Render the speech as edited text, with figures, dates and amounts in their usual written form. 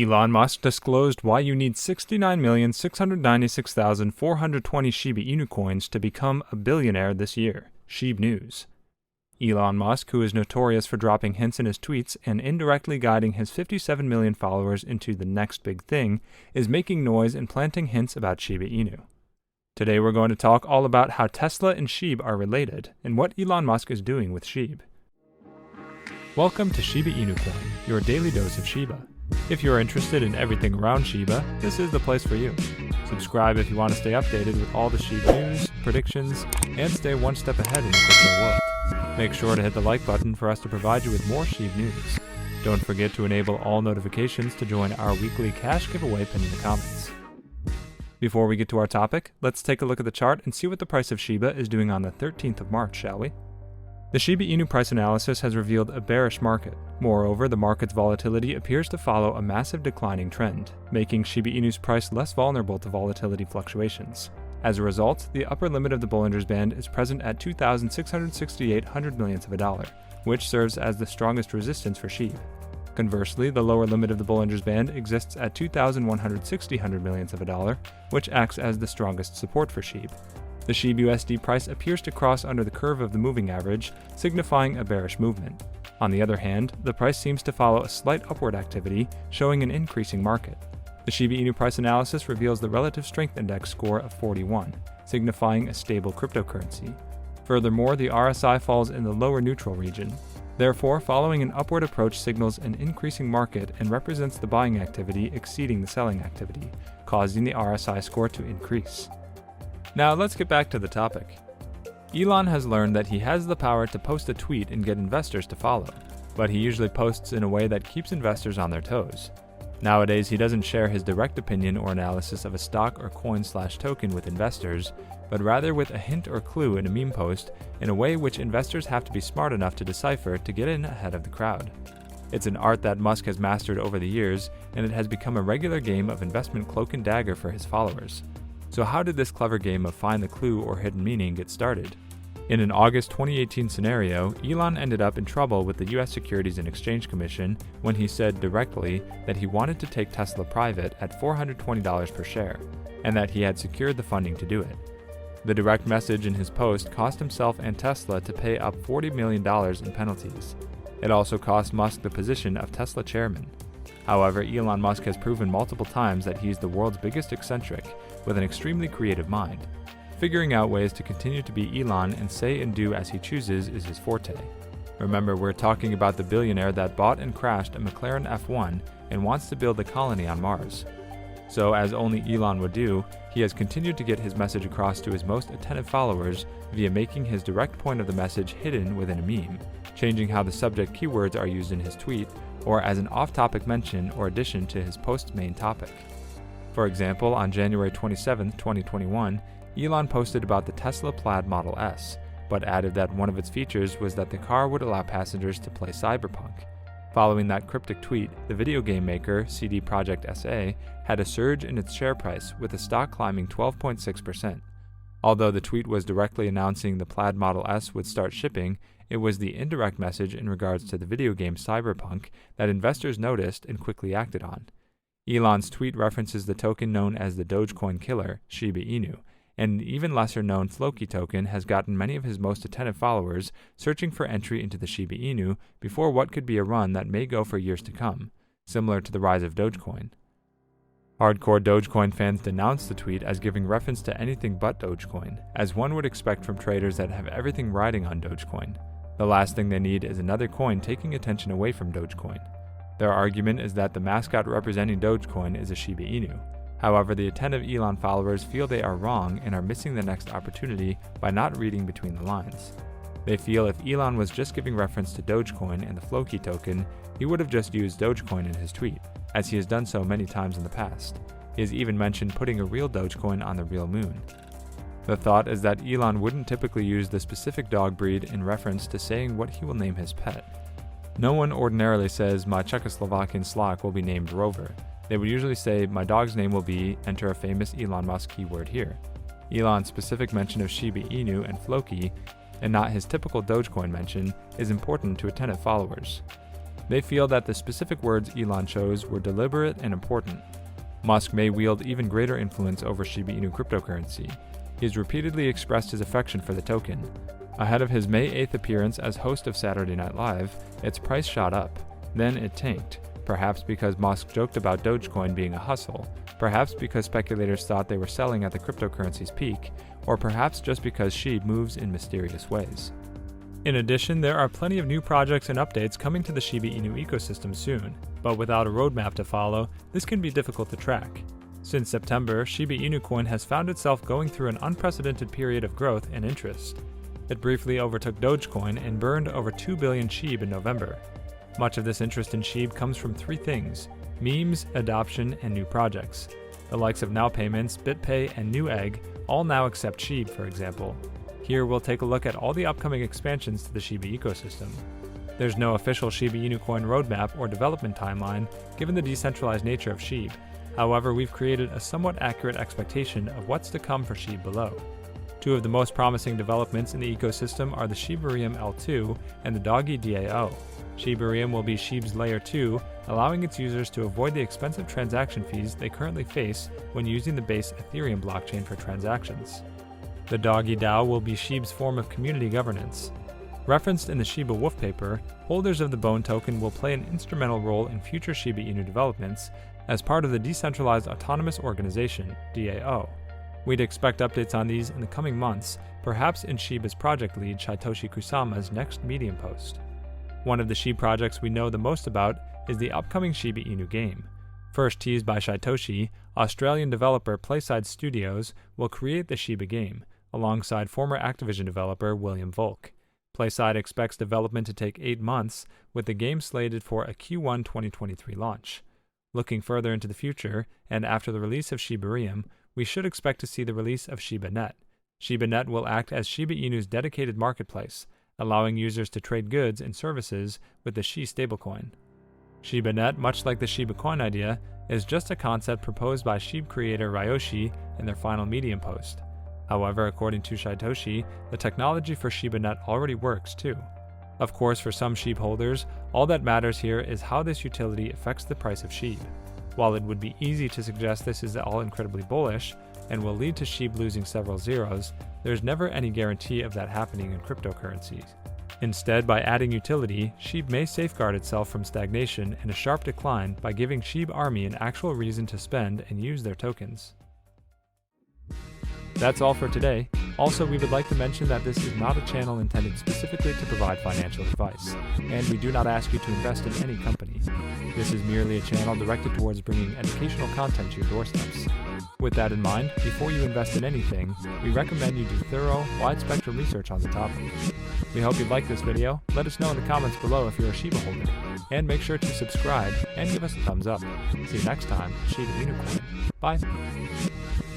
Elon Musk disclosed why you need 69,696,420 Shiba Inu coins to become a billionaire this year. Shib News. Elon Musk, who is notorious for dropping hints in his tweets and indirectly guiding his 57 million followers into the next big thing, is making noise and planting hints about Shiba Inu. Today we're going to talk all about how Tesla and Shib are related and what Elon Musk is doing with Shib. Welcome to Shiba Inu Coin, your daily dose of Shiba. If you're interested in everything around Shiba, this is the place for you. Subscribe if you want to stay updated with all the Shiba news, predictions, and stay one step ahead in the crypto world. Make sure to hit the like button for us to provide you with more Shiba news. Don't forget to enable all notifications to join our weekly cash giveaway pinned in the comments. Before we get to our topic, let's take a look at the chart and see what the price of Shiba is doing on the 13th of March, shall we? The Shiba Inu price analysis has revealed a bearish market. Moreover, the market's volatility appears to follow a massive declining trend, making Shiba Inu's price less vulnerable to volatility fluctuations. As a result, the upper limit of the Bollinger's Band is present at 2,668 hundred millionths of a dollar, which serves as the strongest resistance for Shib. Conversely, the lower limit of the Bollinger's Band exists at 2,160 hundred millionths of a dollar, which acts as the strongest support for Shib. The Shib USD price appears to cross under the curve of the moving average, signifying a bearish movement. On the other hand, the price seems to follow a slight upward activity, showing an increasing market. The Shiba Inu price analysis reveals the relative strength index score of 41, signifying a stable cryptocurrency. Furthermore, the RSI falls in the lower neutral region. Therefore, following an upward approach signals an increasing market and represents the buying activity exceeding the selling activity, causing the RSI score to increase. Now let's get back to the topic. Elon has learned that he has the power to post a tweet and get investors to follow, but he usually posts in a way that keeps investors on their toes. Nowadays, he doesn't share his direct opinion or analysis of a stock or coin/token with investors, but rather with a hint or clue in a meme post in a way which investors have to be smart enough to decipher to get in ahead of the crowd. It's an art that Musk has mastered over the years, and it has become a regular game of investment cloak and dagger for his followers. So how did this clever game of find the clue or hidden meaning get started? In an August 2018 scenario, Elon ended up in trouble with the US Securities and Exchange Commission when he said directly that he wanted to take Tesla private at $420 per share, and that he had secured the funding to do it. The direct message in his post cost himself and Tesla to pay up $40 million in penalties. It also cost Musk the position of Tesla chairman. However, Elon Musk has proven multiple times that he's the world's biggest eccentric, with an extremely creative mind. Figuring out ways to continue to be Elon and say and do as he chooses is his forte. Remember, we're talking about the billionaire that bought and crashed a McLaren F1 and wants to build a colony on Mars. So, as only Elon would do, he has continued to get his message across to his most attentive followers via making his direct point of the message hidden within a meme, changing how the subject keywords are used in his tweet, or as an off-topic mention or addition to his post's main topic. For example, on January 27, 2021, Elon posted about the Tesla Plaid Model S, but added that one of its features was that the car would allow passengers to play Cyberpunk. Following that cryptic tweet, the video game maker, CD Projekt SA, had a surge in its share price, with the stock climbing 12.6%. Although the tweet was directly announcing the Plaid Model S would start shipping, it was the indirect message in regards to the video game Cyberpunk that investors noticed and quickly acted on. Elon's tweet references the token known as the Dogecoin killer, Shiba Inu, and an even lesser known Floki token has gotten many of his most attentive followers searching for entry into the Shiba Inu before what could be a run that may go for years to come, similar to the rise of Dogecoin. Hardcore Dogecoin fans denounced the tweet as giving reference to anything but Dogecoin, as one would expect from traders that have everything riding on Dogecoin. The last thing they need is another coin taking attention away from Dogecoin. Their argument is that the mascot representing Dogecoin is a Shiba Inu. However, the attentive Elon followers feel they are wrong and are missing the next opportunity by not reading between the lines. They feel if Elon was just giving reference to Dogecoin and the Floki token, he would have just used Dogecoin in his tweet, as he has done so many times in the past. He has even mentioned putting a real Dogecoin on the real moon. The thought is that Elon wouldn't typically use the specific dog breed in reference to saying what he will name his pet. No one ordinarily says, "My Czechoslovakian Slock will be named Rover." They would usually say, "My dog's name will be," enter a famous Elon Musk keyword here. Elon's specific mention of Shiba Inu and Floki, and not his typical Dogecoin mention, is important to attentive followers. They feel that the specific words Elon chose were deliberate and important. Musk may wield even greater influence over Shiba Inu cryptocurrency. He has repeatedly expressed his affection for the token. Ahead of his May 8th appearance as host of Saturday Night Live, its price shot up. Then it tanked, perhaps because Musk joked about Dogecoin being a hustle, perhaps because speculators thought they were selling at the cryptocurrency's peak, or perhaps just because Shib moves in mysterious ways. In addition, there are plenty of new projects and updates coming to the Shiba Inu ecosystem soon, but without a roadmap to follow, this can be difficult to track. Since September, Shiba Inu Coin has found itself going through an unprecedented period of growth and interest. It briefly overtook Dogecoin and burned over 2 billion Shib in November. Much of this interest in Shib comes from three things: memes, adoption, and new projects. The likes of Now Payments, BitPay, and Newegg all now accept Shib, for example. Here we'll take a look at all the upcoming expansions to the Shiba ecosystem. There's no official Shiba Inu Coin roadmap or development timeline, given the decentralized nature of Shib. However, we've created a somewhat accurate expectation of what's to come for Shib below. Two of the most promising developments in the ecosystem are the Shibarium L2 and the Doggy DAO. Shibarium will be Shib's Layer 2, allowing its users to avoid the expensive transaction fees they currently face when using the base Ethereum blockchain for transactions. The Doggy DAO will be Shib's form of community governance. Referenced in the Shiba Wolf paper, holders of the Bone token will play an instrumental role in future Shiba Inu developments as part of the Decentralized Autonomous Organization, DAO. We'd expect updates on these in the coming months, perhaps in Shiba's project lead Shytoshi Kusama's next Medium post. One of the Shib projects we know the most about is the upcoming Shiba Inu game. First teased by Shytoshi, Australian developer Playside Studios will create the Shiba game, alongside former Activision developer William Volk. Playside expects development to take 8 months, with the game slated for a Q1 2023 launch. Looking further into the future, and after the release of Shibarium, we should expect to see the release of ShibaNet. ShibaNet will act as Shiba Inu's dedicated marketplace, allowing users to trade goods and services with the Shi stablecoin. ShibaNet, much like the Shiba Coin idea, is just a concept proposed by Shib creator Ryoshi in their final Medium post. However, according to Shytoshi, the technology for ShibaNet already works too. Of course, for some Shib holders, all that matters here is how this utility affects the price of Shib. While it would be easy to suggest this is all incredibly bullish and will lead to Shib losing several zeros, there's never any guarantee of that happening in cryptocurrencies. Instead, by adding utility, Shib may safeguard itself from stagnation and a sharp decline by giving Shib Army an actual reason to spend and use their tokens. That's all for today. Also, we would like to mention that this is not a channel intended specifically to provide financial advice, and we do not ask you to invest in any company. This is merely a channel directed towards bringing educational content to your doorsteps. With that in mind, before you invest in anything, we recommend you do thorough, wide-spectrum research on the topic. We hope you liked this video. Let us know in the comments below if you're a Shiba holder, and make sure to subscribe and give us a thumbs up. See you next time, Shiba Inu Coin. Bye!